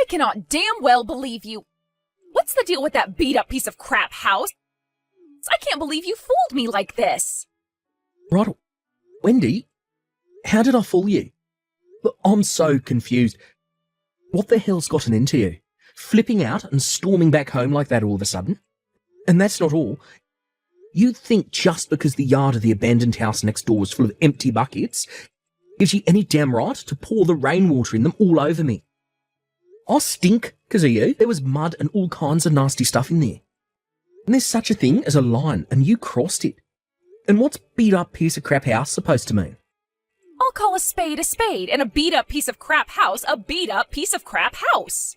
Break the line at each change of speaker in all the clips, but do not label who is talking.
I cannot damn well believe you. What's the deal with that beat-up piece of crap house? I can't believe you fooled me like this.
Right, Wendy, how did I fool you? Look, I'm so confused. What the hell's gotten into you? Flipping out and storming back home like that all of a sudden? And that's not all. You think just because the yard of the abandoned house next door was full of empty buckets gives you any damn right to pour the rainwater in them all over me? I stink because of you. There was mud and all kinds of nasty stuff in there. And there's such a thing as a line, and you crossed it. And what's beat-up piece of crap house supposed to mean?
I'll call a spade, and a beat-up piece of crap house a beat-up piece of crap house.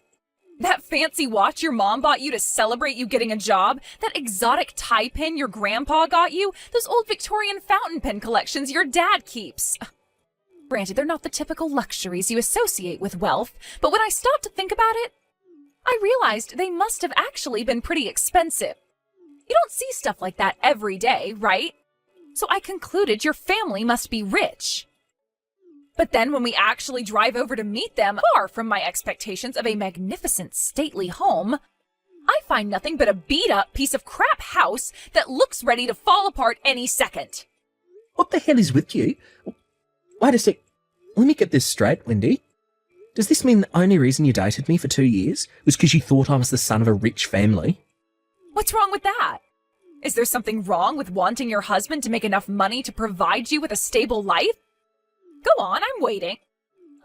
That fancy watch your mom bought you to celebrate you getting a job, that exotic tie pin your grandpa got you, those old Victorian fountain pen collections your dad keeps. Granted, they're not the typical luxuries you associate with wealth, but when I stopped to think about it, I realized they must have actually been pretty expensive. You don't see stuff like that every day, right? So I concluded your family must be rich. But then when we actually drive over to meet them, far from my expectations of a magnificent, stately home, I find nothing but a beat-up piece of crap house that looks ready to fall apart any second.
What the hell is with you? Wait a sec. Let me get this straight, Wendy. Does this mean the only reason you dated me for 2 years was because you thought I was the son of a rich family?
What's wrong with that? Is there something wrong with wanting your husband to make enough money to provide you with a stable life? Go on, I'm waiting.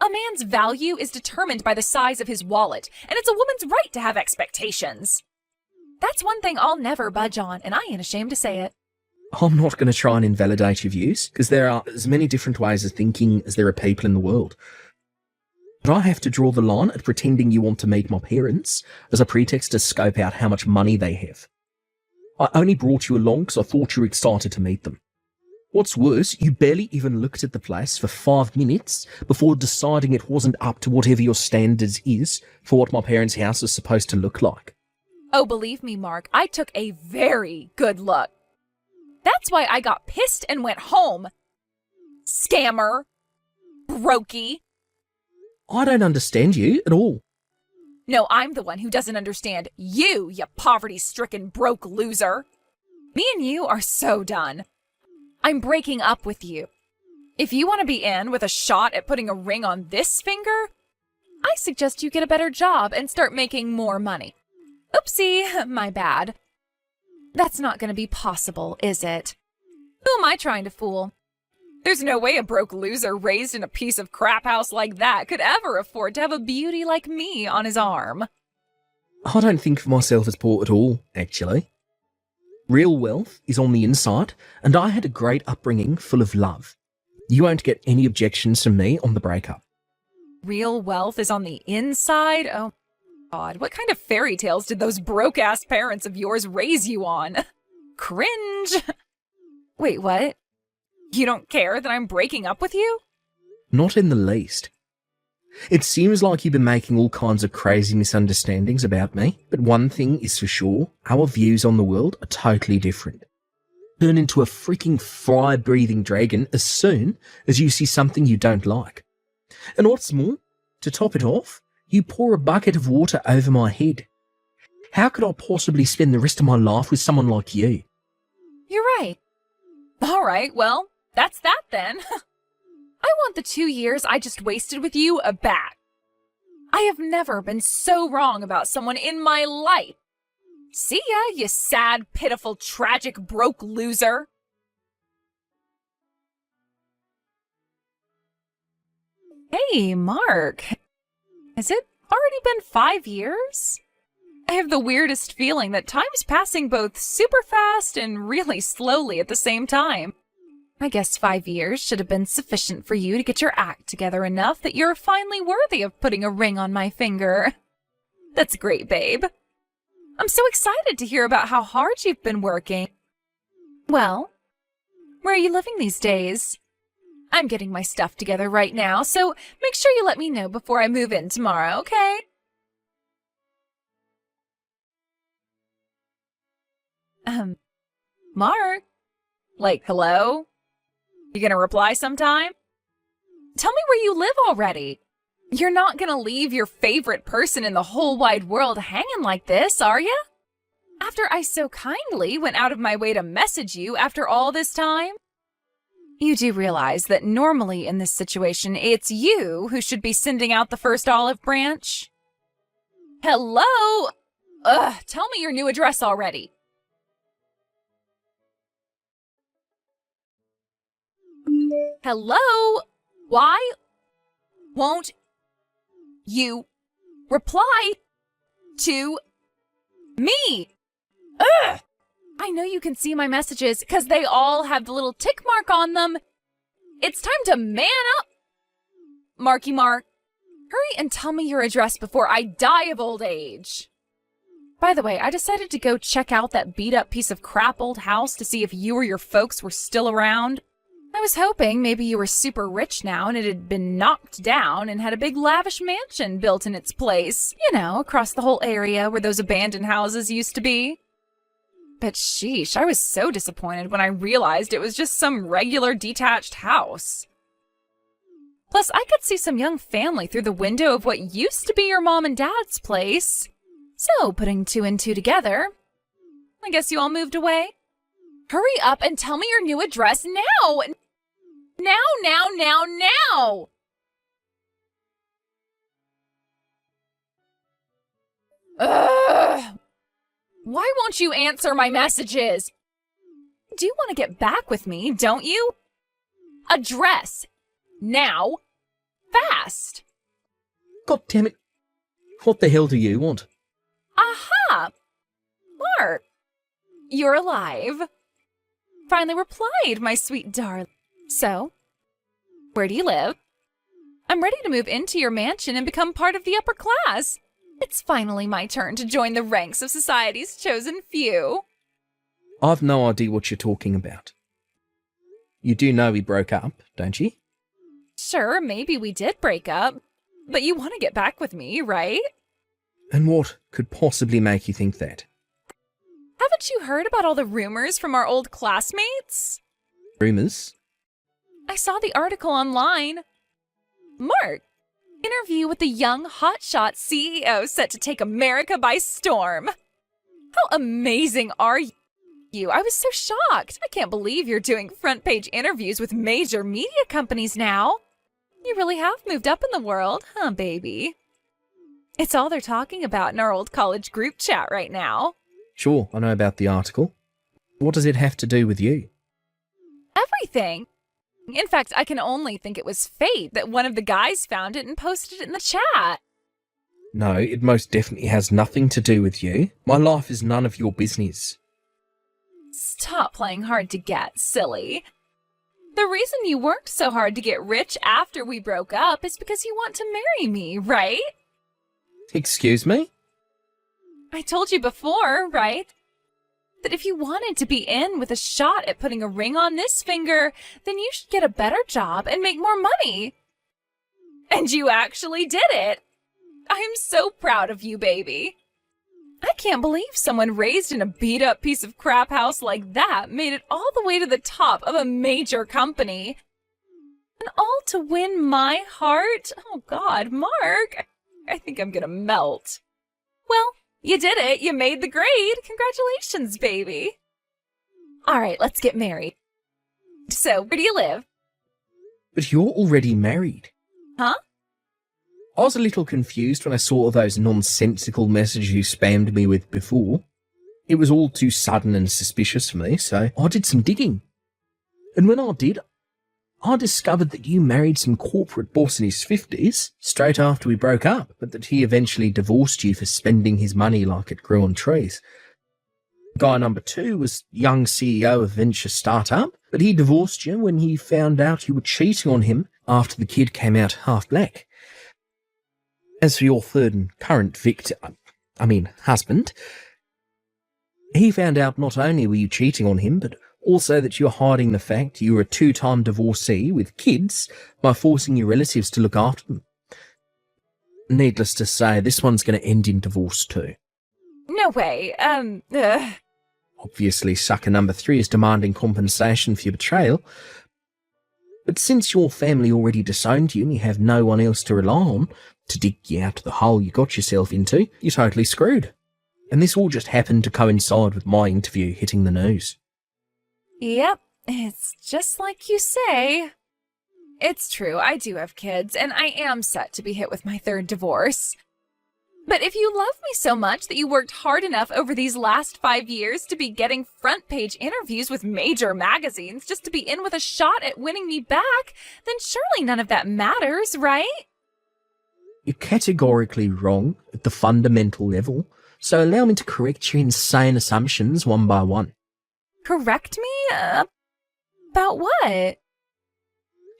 A man's value is determined by the size of his wallet, and it's a woman's right to have expectations. That's one thing I'll never budge on, and I ain't ashamed to say it.
I'm not going to try and invalidate your views, because there are as many different ways of thinking as there are people in the world. But I have to draw the line at pretending you want to meet my parents as a pretext to scope out how much money they have. I only brought you along because I thought you were excited to meet them. What's worse, you barely even looked at the place for 5 minutes before deciding it wasn't up to whatever your standards is for what my parents' house is supposed to look like.
Oh, believe me, Mark, I took a very good look. That's why I got pissed and went home. Scammer. Brokey.
I don't understand you at all.
No, I'm the one who doesn't understand you poverty-stricken broke loser. Me and you are so done. I'm breaking up with you. If you want to be in with a shot at putting a ring on this finger, I suggest you get a better job and start making more money. Oopsie, my bad. That's not going to be possible, is it? Who am I trying to fool? There's no way a broke loser raised in a piece of crap house like that could ever afford to have a beauty like me on his arm.
I don't think of myself as poor at all, actually. Real wealth is on the inside, and I had a great upbringing full of love. You won't get any objections from me on the breakup.
Real wealth is on the inside? Oh, God, what kind of fairy tales did those broke-ass parents of yours raise you on? Cringe. Wait, what? You don't care that I'm breaking up with you?
Not in the least. It seems like you've been making all kinds of crazy misunderstandings about me, but one thing is for sure, our views on the world are totally different. Turn into a freaking fire-breathing dragon as soon as you see something you don't like. And what's more, to top it off, you pour a bucket of water over my head. How could I possibly spend the rest of my life with someone like you?
You're right. All right, well, that's that then. I want the 2 years I just wasted with you back. I have never been so wrong about someone in my life. See ya, you sad, pitiful, tragic, broke loser. Hey, Mark. Has it already been 5 years? I have the weirdest feeling that time's passing both super fast and really slowly at the same time. I guess 5 years should have been sufficient for you to get your act together enough that you're finally worthy of putting a ring on my finger. That's great, babe. I'm so excited to hear about how hard you've been working. Well, where are you living these days? I'm getting my stuff together right now, so make sure you let me know before I move in tomorrow, okay? Mark? Like, hello? You gonna reply sometime? Tell me where you live already. You're not gonna leave your favorite person in the whole wide world hanging like this, are ya? After I so kindly went out of my way to message you after all this time? You do realize that normally in this situation, it's you who should be sending out the first olive branch? Hello? Ugh, tell me your new address already. Hello? Why won't you reply to me? Ugh! I know you can see my messages because they all have the little tick mark on them. It's time to man up. Marky Mark, hurry and tell me your address before I die of old age. By the way, I decided to go check out that beat-up piece of crap old house to see if you or your folks were still around. I was hoping maybe you were super rich now and it had been knocked down and had a big lavish mansion built in its place, you know, across the whole area where those abandoned houses used to be. But sheesh, I was so disappointed when I realized it was just some regular detached house. Plus, I could see some young family through the window of what used to be your mom and dad's place. So, putting two and two together, I guess you all moved away? Hurry up and tell me your new address now! Now! Ugh! Why won't you answer my messages? You do want to get back with me, don't you? Address. Now. Fast.
God damn it. What the hell do you want?
Aha! Mark, you're alive. Finally replied, my sweet darling. So, where do you live? I'm ready to move into your mansion and become part of the upper class. It's finally my turn to join the ranks of society's chosen few.
I've no idea what you're talking about. You do know we broke up, don't you?
Sure, maybe we did break up, but you want to get back with me, right?
And what could possibly make you think that?
Haven't you heard about all the rumors from our old classmates?
Rumours?
I saw the article online. Mark, interview with the young hotshot CEO set to take America by storm. How amazing are you? I was so shocked. I can't believe you're doing front page interviews with major media companies now. You really have moved up in the world, huh, baby? It's all they're talking about in our old college group chat right now.
Sure, I know about the article. What does it have to do with you?
Everything. In fact, I can only think it was fate that one of the guys found it and posted it in the chat.
No, it most definitely has nothing to do with you. My life is none of your business.
Stop playing hard to get, silly. The reason you worked so hard to get rich after we broke up is because you want to marry me, right?
Excuse me?
I told you before, right? That if you wanted to be in with a shot at putting a ring on this finger, then you should get a better job and make more money. And you actually did it. I am so proud of you, baby. I can't believe someone raised in a beat-up piece of crap house like that made it all the way to the top of a major company. And all to win my heart? Oh, God, Mark. I think I'm gonna melt. Well, you did it. You made the grade. Congratulations, baby. All right, let's get married. So, where do you live?
But you're already married.
Huh?
I was a little confused when I saw those nonsensical messages you spammed me with before. It was all too sudden and suspicious for me, so I did some digging. And when I did, I discovered that you married some corporate boss in his 50s straight after we broke up, but that he eventually divorced you for spending his money like it grew on trees. Guy number 2 was young CEO of venture startup, but he divorced you when he found out you were cheating on him after the kid came out half black. As for your third and current husband, he found out not only were you cheating on him, but also that you're hiding the fact you were a 2-time divorcee with kids by forcing your relatives to look after them. Needless to say, this one's going to end in divorce too.
No way.
Obviously, sucker number 3 is demanding compensation for your betrayal. But since your family already disowned you and you have no one else to rely on to dig you out of the hole you got yourself into, you're totally screwed. And this all just happened to coincide with my interview hitting the news.
Yep, it's just like you say. It's true, I do have kids, and I am set to be hit with my third divorce. But if you love me so much that you worked hard enough over these last 5 years to be getting front page interviews with major magazines just to be in with a shot at winning me back, then surely none of that matters, right?
You're categorically wrong at the fundamental level, so allow me to correct your insane assumptions one by one.
Correct me? About what?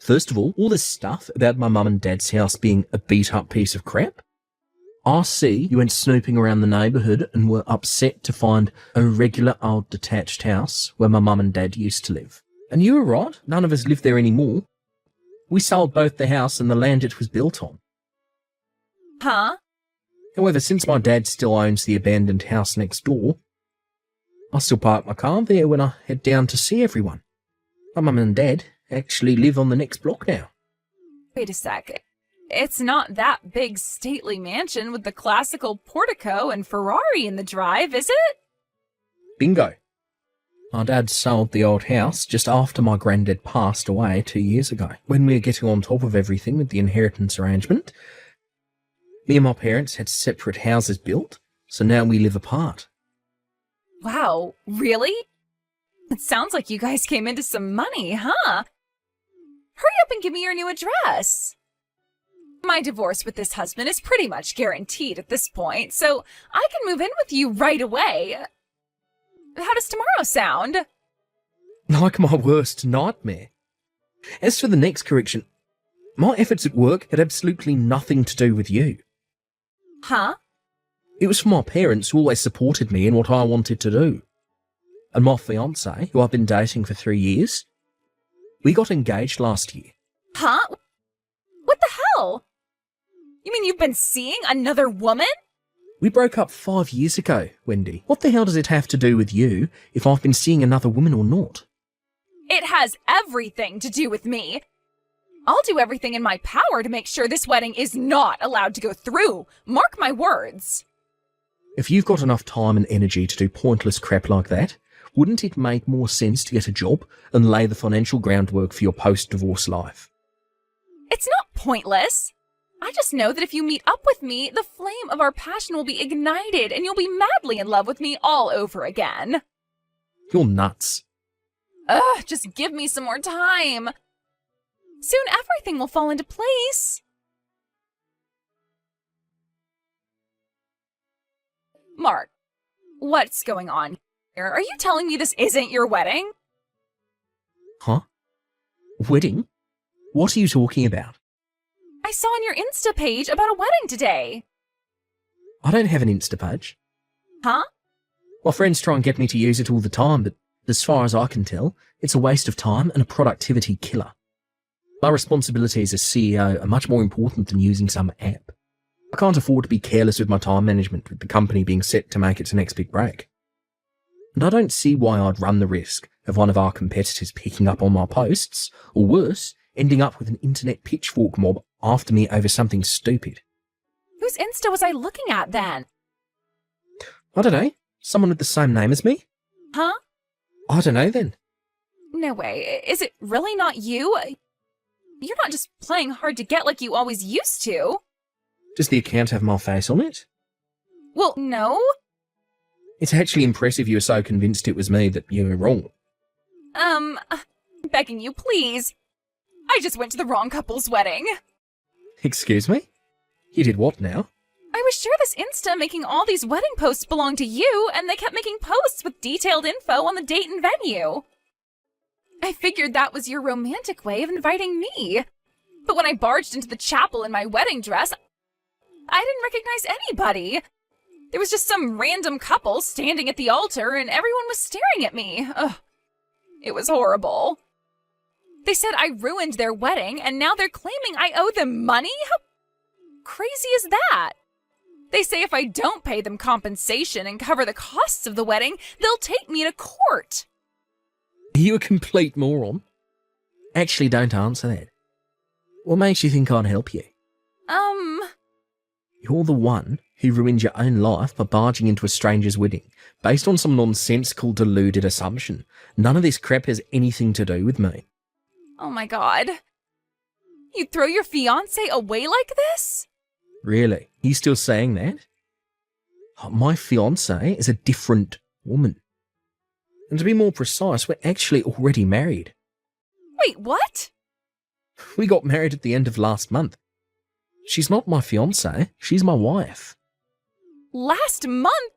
First of all this stuff about my mum and dad's house being a beat-up piece of crap. I see you went snooping around the neighbourhood and were upset to find a regular old detached house where my mum and dad used to live. And you were right, none of us live there anymore. We sold both the house and the land it was built on.
Huh?
However, since my dad still owns the abandoned house next door, I still park my car there when I head down to see everyone. My mum and dad actually live on the next block now.
Wait a sec. It's not that big stately mansion with the classical portico and Ferrari in the drive, is it?
Bingo. My dad sold the old house just after my granddad passed away 2 years ago. When we were getting on top of everything with the inheritance arrangement, me and my parents had separate houses built, so now we live apart.
Wow, really? It sounds like you guys came into some money, huh? Hurry up and give me your new address. My divorce with this husband is pretty much guaranteed at this point, so I can move in with you right away. How does tomorrow sound?
Like my worst nightmare. As for the next correction, my efforts at work had absolutely nothing to do with you.
Huh?
It was for my parents who always supported me in what I wanted to do. And my fiancé, who I've been dating for 3 years, we got engaged last year.
Huh? What the hell? You mean you've been seeing another woman?
We broke up 5 years ago, Wendy. What the hell does it have to do with you if I've been seeing another woman or not?
It has everything to do with me. I'll do everything in my power to make sure this wedding is not allowed to go through. Mark my words.
If you've got enough time and energy to do pointless crap like that, wouldn't it make more sense to get a job and lay the financial groundwork for your post-divorce life?
It's not pointless. I just know that if you meet up with me, the flame of our passion will be ignited and you'll be madly in love with me all over again.
You're nuts.
Ugh, just give me some more time. Soon everything will fall into place. Mark, what's going on here? Are you telling me this isn't your wedding?
Huh? Wedding? What are you talking about?
I saw on your Insta page about a wedding today.
I don't have an Insta page.
Huh?
My friends try and get me to use it all the time, but as far as I can tell, it's a waste of time and a productivity killer. My responsibilities as CEO are much more important than using some app. I can't afford to be careless with my time management with the company being set to make its next big break. And I don't see why I'd run the risk of one of our competitors picking up on my posts, or worse, ending up with an internet pitchfork mob after me over something stupid.
Whose Insta was I looking at then?
I don't know. Someone with the same name as me?
Huh?
I don't know then.
No way. Is it really not you? You're not just playing hard to get like you always used to.
Does the account have my face on it?
Well, no.
It's actually impressive you were so convinced it was me that you were wrong.
Begging you, please. I just went to the wrong couple's wedding.
Excuse me? You did what now?
I was sure this Insta making all these wedding posts belonged to you, and they kept making posts with detailed info on the date and venue. I figured that was your romantic way of inviting me. But when I barged into the chapel in my wedding dress, I didn't recognize anybody. There was just some random couple standing at the altar, and everyone was staring at me. Ugh. It was horrible. They said I ruined their wedding, and now they're claiming I owe them money? How crazy is that? They say if I don't pay them compensation and cover the costs of the wedding, they'll take me to court.
Are you a complete moron? Actually, don't answer that. What makes you think I'd help you? You're the one who ruined your own life by barging into a stranger's wedding, based on some nonsensical, deluded assumption. None of this crap has anything to do with me.
Oh my god. You'd throw your fiancé away like this?
Really? He's still saying that? Oh, my fiancée is a different woman. And to be more precise, we're actually already married.
Wait, what?
We got married at the end of last month. She's not my fiancée, she's my wife.
Last month?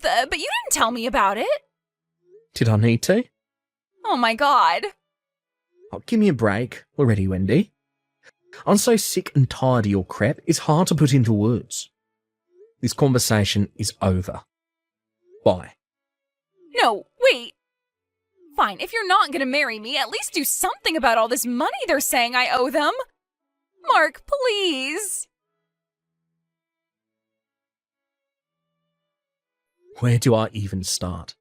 But you didn't tell me about it.
Did I need to?
Oh my god.
Oh, give me a break already, Wendy. I'm so sick and tired of your crap, it's hard to put into words. This conversation is over. Bye.
No, wait. Fine, if you're not gonna marry me, at least do something about all this money they're saying I owe them. Mark, please.
Where do I even start?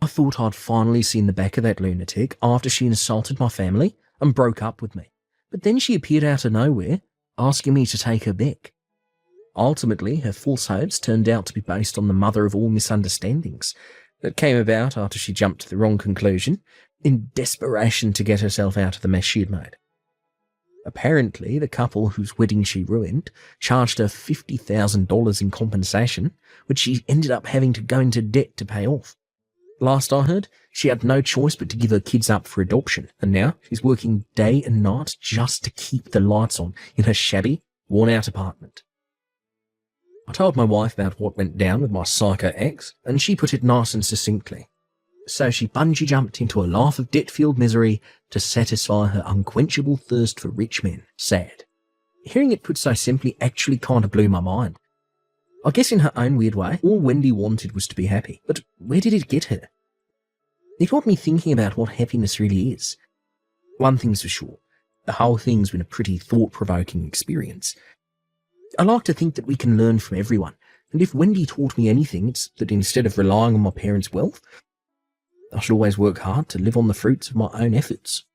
I thought I'd finally seen the back of that lunatic after she insulted my family and broke up with me. But then she appeared out of nowhere, asking me to take her back. Ultimately, her false hopes turned out to be based on the mother of all misunderstandings that came about after she jumped to the wrong conclusion in desperation to get herself out of the mess she had made. Apparently, the couple whose wedding she ruined charged her $50,000 in compensation, which she ended up having to go into debt to pay off. Last I heard, she had no choice but to give her kids up for adoption, and now she's working day and night just to keep the lights on in her shabby, worn-out apartment. I told my wife about what went down with my psycho ex, and she put it nice and succinctly. So she bungee jumped into a life of debt-filled misery to satisfy her unquenchable thirst for rich men. Sad. Hearing it put so simply actually kind of blew my mind. I guess in her own weird way, all Wendy wanted was to be happy, but where did it get her? It got me thinking about what happiness really is. One thing's for sure, the whole thing's been a pretty thought-provoking experience. I like to think that we can learn from everyone, and if Wendy taught me anything, it's that instead of relying on my parents' wealth, I should always work hard to live on the fruits of my own efforts.